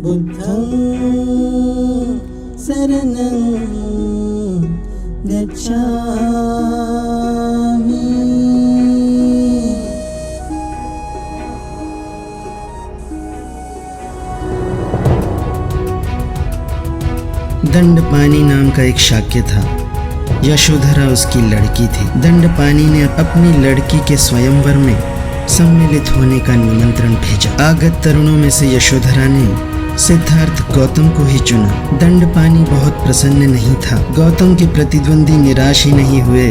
बुद्धं शरणं गच्छामि। दंडपानी नाम का एक शाक्य था। यशोधरा उसकी लड़की थी। दंडपानी ने अपनी लड़की के स्वयंवर में सम्मिलित होने का निमंत्रण भेजा। आगत तरुणों में से यशोधरा ने सिद्धार्थ गौतम को ही चुना। दंडपानी बहुत प्रसन्न नहीं था। गौतम के प्रतिद्वंदी निराश ही नहीं हुए,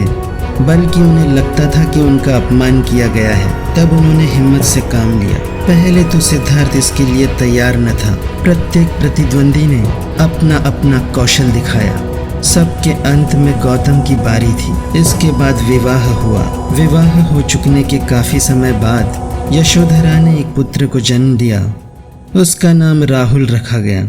बल्कि उन्हें लगता था कि उनका अपमान किया गया है। तब उन्होंने हिम्मत से काम लिया। पहले तो सिद्धार्थ इसके लिए तैयार न था। प्रत्येक प्रतिद्वंदी ने अपना अपना कौशल दिखाया। सबके अंत में गौतम की बारी थी। इसके बाद विवाह हुआ। विवाह हो चुकने के काफी समय बाद यशोधरा ने एक पुत्र को जन्म दिया। उसका नाम राहुल रखा गया।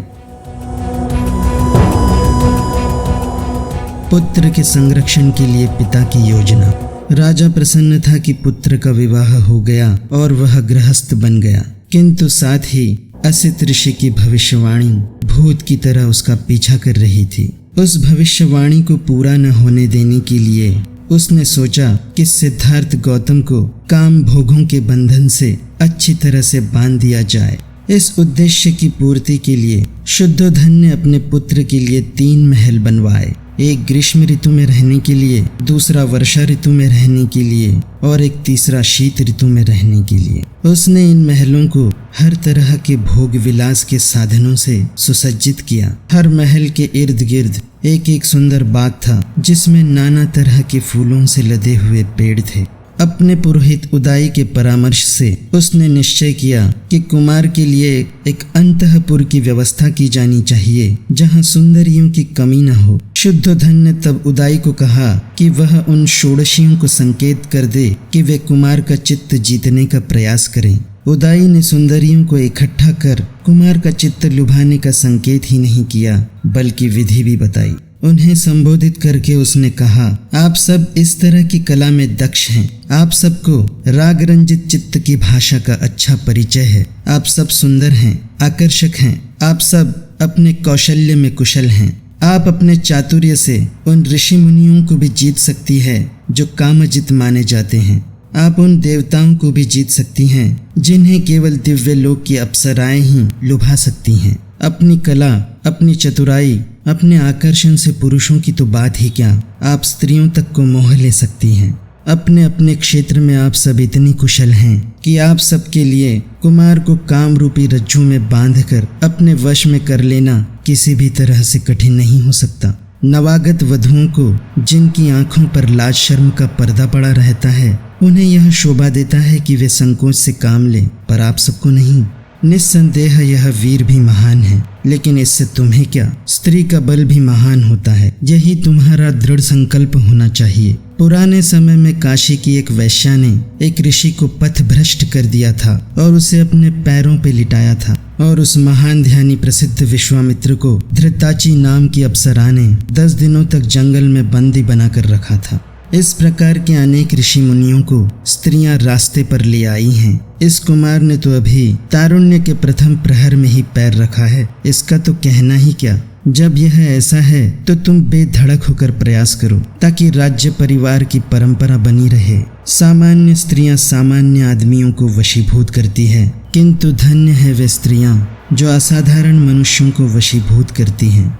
पुत्र के संरक्षण के लिए पिता की योजना। राजा प्रसन्न था कि पुत्र का विवाह हो गया और वह गृहस्थ बन गया, किंतु साथ ही असित ऋषि की भविष्यवाणी भूत की तरह उसका पीछा कर रही थी। उस भविष्यवाणी को पूरा न होने देने के लिए उसने सोचा कि सिद्धार्थ गौतम को काम भोगों के बंधन से अच्छी तरह से बांध दिया जाए। इस उद्देश्य की पूर्ति के लिए शुद्धोधन ने अपने पुत्र के लिए 3 महल बनवाए। एक ग्रीष्म ऋतु में रहने के लिए, दूसरा वर्षा ऋतु में रहने के लिए और एक तीसरा शीत ऋतु में रहने के लिए। उसने इन महलों को हर तरह के भोग विलास के साधनों से सुसज्जित किया। हर महल के इर्द गिर्द एक एक सुंदर बाग था, जिसमें नाना तरह के फूलों से लदे हुए पेड़ थे। अपने पुरोहित उदाई के परामर्श से उसने निश्चय किया कि कुमार के लिए एक अंतःपुर की व्यवस्था की जानी चाहिए, जहां सुंदरियों की कमी न हो। शुद्धोधन ने तब उदाई को कहा कि वह उन षोडशियों को संकेत कर दे कि वे कुमार का चित्त जीतने का प्रयास करें। उदाई ने सुंदरियों को इकट्ठा कर कुमार का चित्त लुभाने का संकेत ही नहीं किया, बल्कि विधि भी बताई। उन्हें संबोधित करके उसने कहा, आप सब इस तरह की कला में दक्ष हैं। आप सबको राग रंजित चित्त की भाषा का अच्छा परिचय है। आप सब सुंदर हैं, आकर्षक हैं। आप सब अपने कौशल्य में कुशल हैं। आप अपने चातुर्य से उन ऋषि मुनियों को भी जीत सकती है जो कामजित माने जाते हैं। आप उन देवताओं को भी जीत सकती हैं जिन्हें केवल दिव्य लोक की अप्सराएं ही लुभा सकती हैं। अपनी कला, अपनी चतुराई, अपने आकर्षण से पुरुषों की तो बात ही क्या, आप स्त्रियों तक को मोह ले सकती हैं। अपने अपने क्षेत्र में आप सब इतनी कुशल हैं कि आप सबके लिए कुमार को काम रूपी रज्जू में बांधकर अपने वश में कर लेना किसी भी तरह से कठिन नहीं हो सकता। नवागत वधुओं को जिनकी आंखों पर लाज शर्म का पर्दा पड़ा रहता है, उन्हें यह शोभा देता है कि वे संकोच से काम लें, पर आप सबको नहीं। निस्संदेह यह वीर भी महान है, लेकिन इससे तुम्हें क्या, स्त्री का बल भी महान होता है। यही तुम्हारा दृढ़ संकल्प होना चाहिए। पुराने समय में काशी की एक वैश्या ने एक ऋषि को पथ भ्रष्ट कर दिया था और उसे अपने पैरों पे लिटाया था, और उस महान ध्यानी प्रसिद्ध विश्वामित्र को धृताची नाम की अप्सरा ने 10 दिनों तक जंगल में बंदी बनाकर रखा था। इस प्रकार के अनेक ऋषि मुनियों को स्त्रियां रास्ते पर ले आई हैं। इस कुमार ने तो अभी तारुण्य के प्रथम प्रहर में ही पैर रखा है। इसका तो कहना ही क्या। जब यह ऐसा है तो तुम बेधड़क होकर प्रयास करो, ताकि राज्य परिवार की परंपरा बनी रहे। सामान्य स्त्रियां सामान्य आदमियों को वशीभूत करती है, किंतु धन्य है वे स्त्रियां जो असाधारण मनुष्यों को वशीभूत करती हैं।